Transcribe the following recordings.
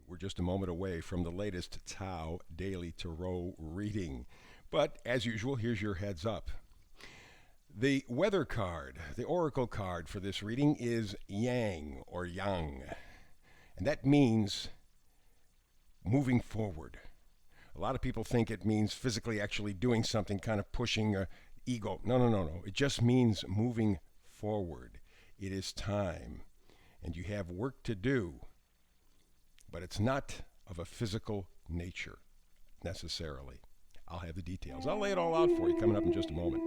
We're just a moment away from the latest Tao Daily Tarot reading. But as usual, here's your heads up. The weather card, the oracle card for this reading is Yang or Yang. And that means moving forward. A lot of people think it means physically actually doing something, kind of pushing ego. No. It just means moving forward. It is time. And you have work to do. But it's not of a physical nature, necessarily. I'll have the details. I'll lay it all out for you coming up in just a moment.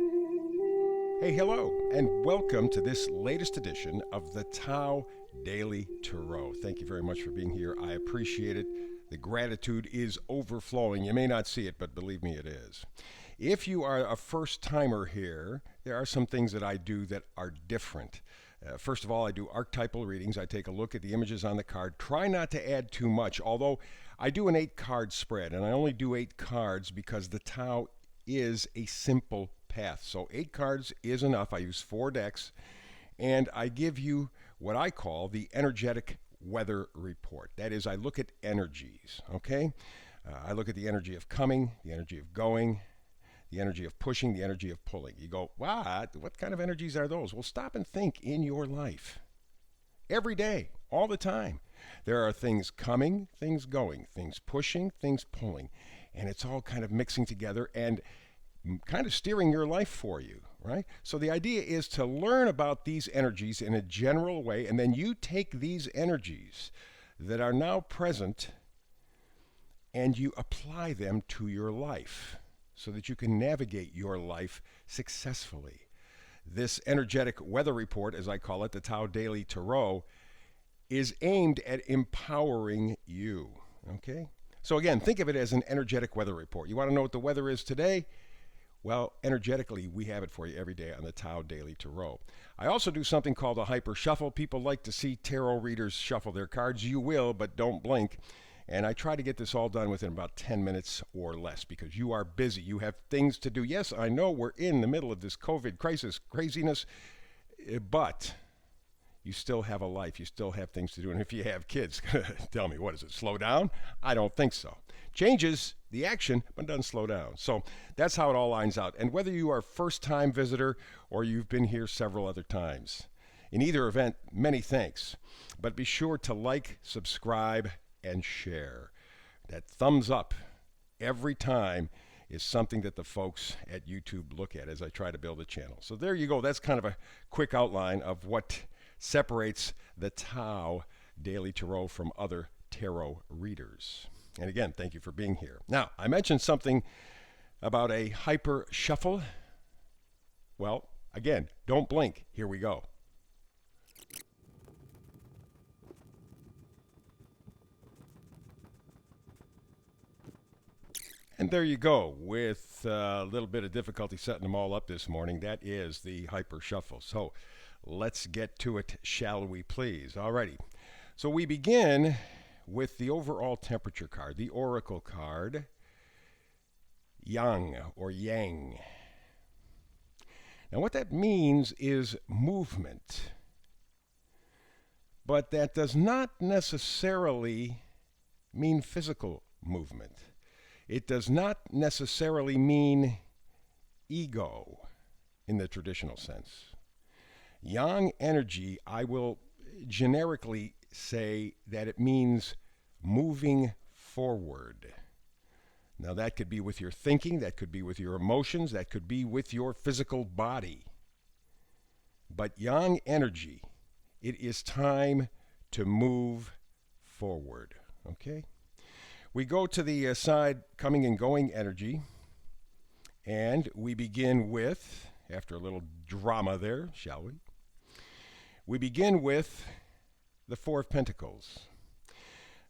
Hey, hello, and welcome to this latest edition of the Tao Daily Tarot. Thank you very much for being here. I appreciate it. The gratitude is overflowing. You may not see it, but believe me, it is. If you are a first-timer here, there are some things that I do that are different. First of all, I do archetypal readings. I take a look at the images on the card. Try not to add too much, although I do an 8-card spread, and I only do 8 cards because the Tao is a simple path. So 8 cards is enough. I use 4 decks, and I give you what I call the energetic weather report. That is, I look at energies, okay? I look at the energy of coming, the energy of going, the energy of pushing, the energy of pulling. You go, what kind of energies are those? Well, stop and think in your life. Every day, all the time. There are things coming, things going, things pushing, things pulling. And it's all kind of mixing together and kind of steering your life for you, right? So the idea is to learn about these energies in a general way, and then you take these energies that are now present and you apply them to your life, so that you can navigate your life successfully. This energetic weather report, as I call it, the Tao Daily Tarot, is aimed at empowering you, okay? So again, think of it as an energetic weather report. You want to know what the weather is today? Well, energetically, we have it for you every day on the Tao Daily Tarot. I also do something called a hyper shuffle. People like to see tarot readers shuffle their cards. You will, but don't blink. And I try to get this all done within about 10 minutes or less because you are busy. You have things to do. Yes, I know we're in the middle of this COVID crisis craziness, but you still have a life. You still have things to do. And if you have kids, tell me, what is it, slow down? I don't think so. Changes the action, but doesn't slow down. So that's how it all lines out. And whether you are a first-time visitor or you've been here several other times, in either event, many thanks. But be sure to like, subscribe, and share. That thumbs up every time is something that the folks at YouTube look at as I try to build a channel. So there you go. That's kind of a quick outline of what separates the Tao Daily Tarot from other tarot readers. And again, thank you for being here. Now, I mentioned something about a hyper shuffle. Well, again, don't blink. Here we go. And there you go, with a little bit of difficulty setting them all up this morning. That is the hyper shuffle. So let's get to it, shall we please? Alrighty. So we begin with the overall temperature card, the oracle card, Yang or Yang. Now what that means is movement. But that does not necessarily mean physical movement. It does not necessarily mean ego in the traditional sense. Yang energy, I will generically say that it means moving forward. Now that could be with your thinking, that could be with your emotions, that could be with your physical body. But Yang energy, it is time to move forward, okay? We go to the side coming and going energy, and we begin with, after a little drama there, shall we? We begin with the Four of Pentacles.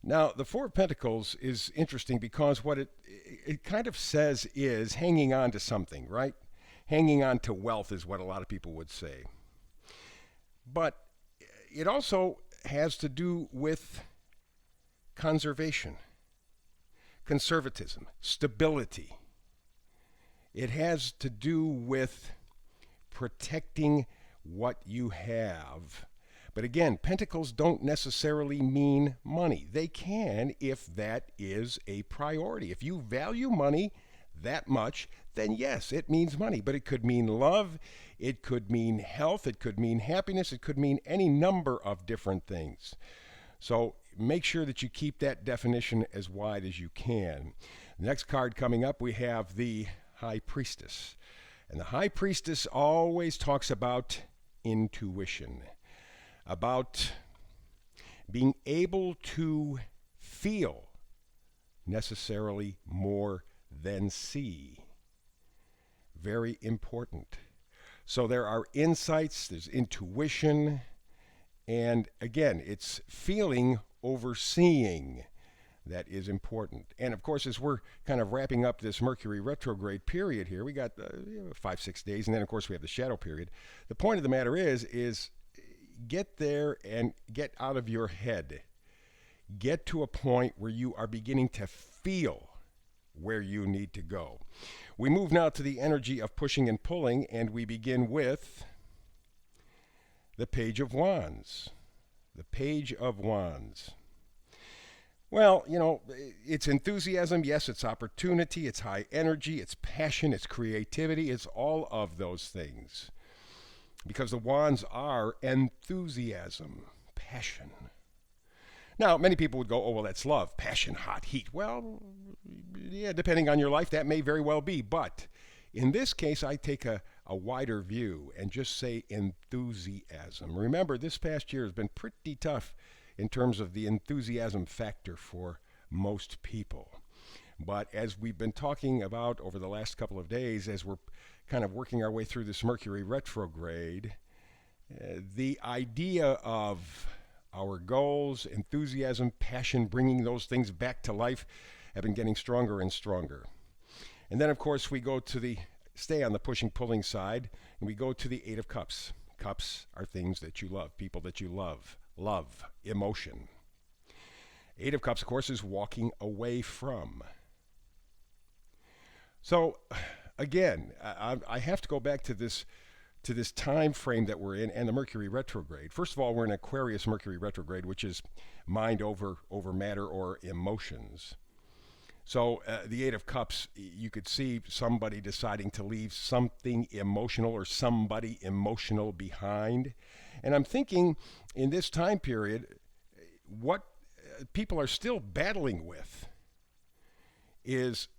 Now, the Four of Pentacles is interesting because what it kind of says is hanging on to something, right? Hanging on to wealth is what a lot of people would say. But it also has to do with conservation, conservatism, stability. It has to do with protecting what you have, But again, pentacles don't necessarily mean money. They can if that is a priority. If you value money that much, then yes, it means money. But it could mean love, it could mean health, it could mean happiness, it could mean any number of different things. So make sure that you keep that definition as wide as you can. Next card coming up, we have the High Priestess. And the High Priestess always talks about intuition, about being able to feel necessarily more than see. Very important. So there are insights, there's intuition, and again, it's feeling over seeing that is important. And of course, as we're kind of wrapping up this Mercury retrograde period here, we got 5-6 days, and then of course we have the shadow period. The point of the matter is get there and get out of your head. Get to a point where you are beginning to feel where you need to go. We move now to the energy of pushing and pulling, and we begin with the Page of Wands. The Page of Wands. Well, you know, it's enthusiasm, yes, it's opportunity, it's high energy, it's passion, it's creativity, it's all of those things. Because the wands are enthusiasm, passion. Now, many people would go, oh, well, that's love, passion, hot, heat. Well, yeah, depending on your life, that may very well be. But in this case, I take a wider view and just say enthusiasm. Remember, this past year has been pretty tough in terms of the enthusiasm factor for most people. But as we've been talking about over the last couple of days, as we're kind of working our way through this Mercury retrograde, the idea of our goals, enthusiasm, passion, bringing those things back to life have been getting stronger and stronger. And then, of course, we go to stay on the pushing, pulling side, and we go to the Eight of Cups. Cups are things that you love, people that you love, emotion. Eight of Cups, of course, is walking away from. So, again, I have to go back to this time frame that we're in and the Mercury retrograde. First of all, we're in Aquarius Mercury retrograde, which is mind over matter or emotions. So the Eight of Cups, you could see somebody deciding to leave something emotional or somebody emotional behind. And I'm thinking in this time period, what people are still battling with is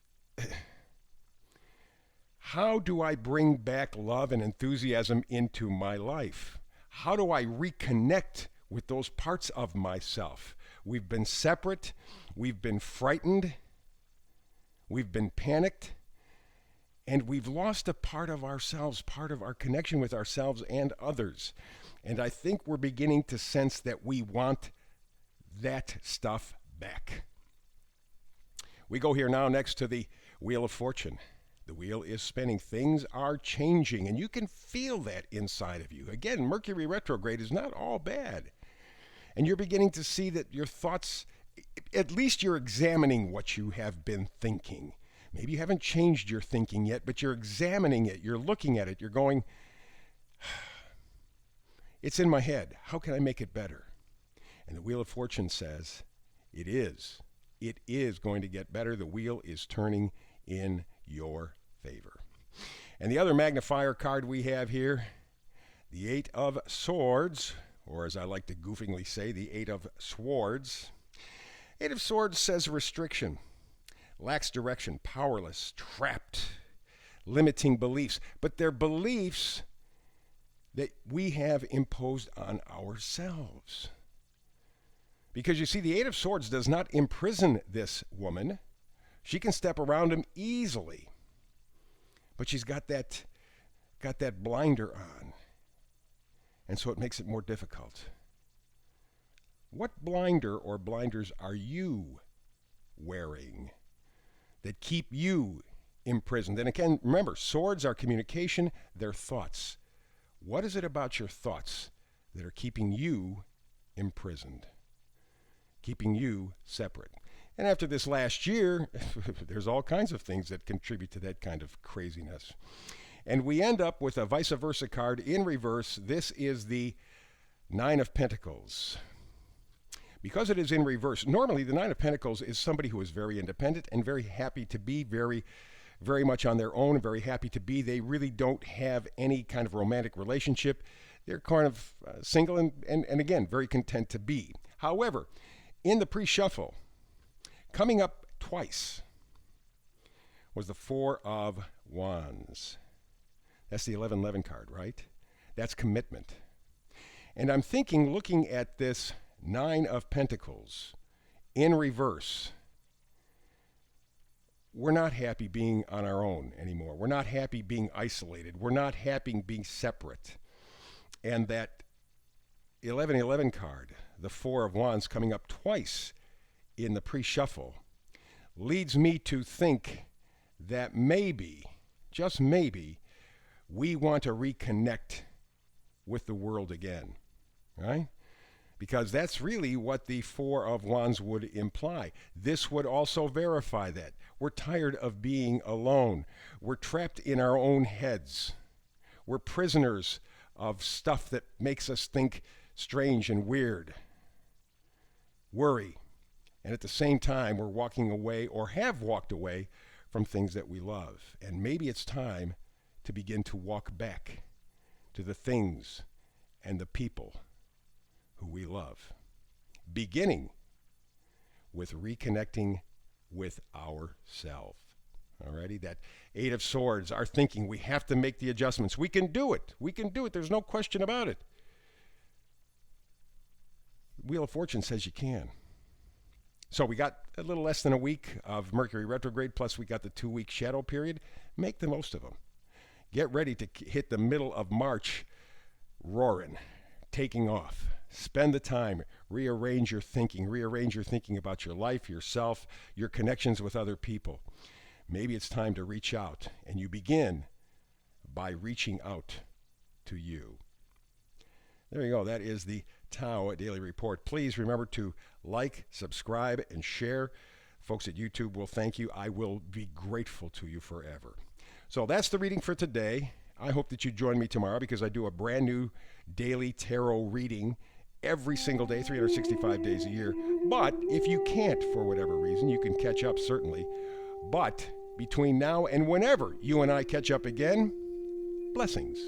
how do I bring back love and enthusiasm into my life? How do I reconnect with those parts of myself? We've been separate, we've been frightened, we've been panicked, and we've lost a part of ourselves, part of our connection with ourselves and others. And I think we're beginning to sense that we want that stuff back. We go here now next to the Wheel of Fortune. The wheel is spinning. Things are changing, and you can feel that inside of you. Again, Mercury retrograde is not all bad. And you're beginning to see that your thoughts, at least you're examining what you have been thinking. Maybe you haven't changed your thinking yet, but you're examining it. You're looking at it. You're going, it's in my head. How can I make it better? And the Wheel of Fortune says, it is. It is going to get better. The wheel is turning in your favor. And the other magnifier card we have here, the Eight of Swords, or as I like to goofingly say, the Eight of Swords. Eight of Swords says restriction, lacks direction, powerless, trapped, limiting beliefs. But they're beliefs that we have imposed on ourselves. Because you see, the Eight of Swords does not imprison this woman. She can step around him easily. But she's got that blinder on. And so it makes it more difficult. What blinder or blinders are you wearing that keep you imprisoned? And again, remember, swords are communication, they're thoughts. What is it about your thoughts that are keeping you imprisoned? Keeping you separate? And after this last year, there's all kinds of things that contribute to that kind of craziness. And we end up with a vice versa card in reverse. This is the Nine of Pentacles. Because it is in reverse, normally the Nine of Pentacles is somebody who is very independent and very happy to be, very much on their own, and very happy to be. They really don't have any kind of romantic relationship. They're kind of single and again, very content to be. However, in the pre-shuffle, coming up twice was the Four of Wands. That's the 11-11 card, right? That's commitment. And I'm thinking, looking at this Nine of Pentacles in reverse, we're not happy being on our own anymore. We're not happy being isolated. We're not happy being separate. And that 11-11 card, the Four of Wands coming up twice in the pre-shuffle, leads me to think that maybe, just maybe, we want to reconnect with the world again, right? Because that's really what the Four of Wands would imply. This would also verify that. We're tired of being alone. We're trapped in our own heads. We're prisoners of stuff that makes us think strange and weird. Worry. And at the same time, we're walking away or have walked away from things that we love. And maybe it's time to begin to walk back to the things and the people who we love. Beginning with reconnecting with ourselves. Alrighty, that Eight of Swords, our thinking, we have to make the adjustments. We can do it. We can do it. There's no question about it. Wheel of Fortune says you can. So we got a little less than a week of Mercury retrograde, plus we got the 2-week shadow period. Make the most of them. Get ready to hit the middle of March roaring, taking off. Spend the time, rearrange your thinking about your life, yourself, your connections with other people. Maybe it's time to reach out, and you begin by reaching out to you. There you go. That is the Tao Daily Report. Please remember to like, subscribe, and share. Folks at YouTube will thank you. I will be grateful to you forever. So that's the reading for today. I hope that you join me tomorrow because I do a brand new daily tarot reading every single day, 365 days a year. But if you can't, for whatever reason, you can catch up, certainly. But between now and whenever you and I catch up again, blessings.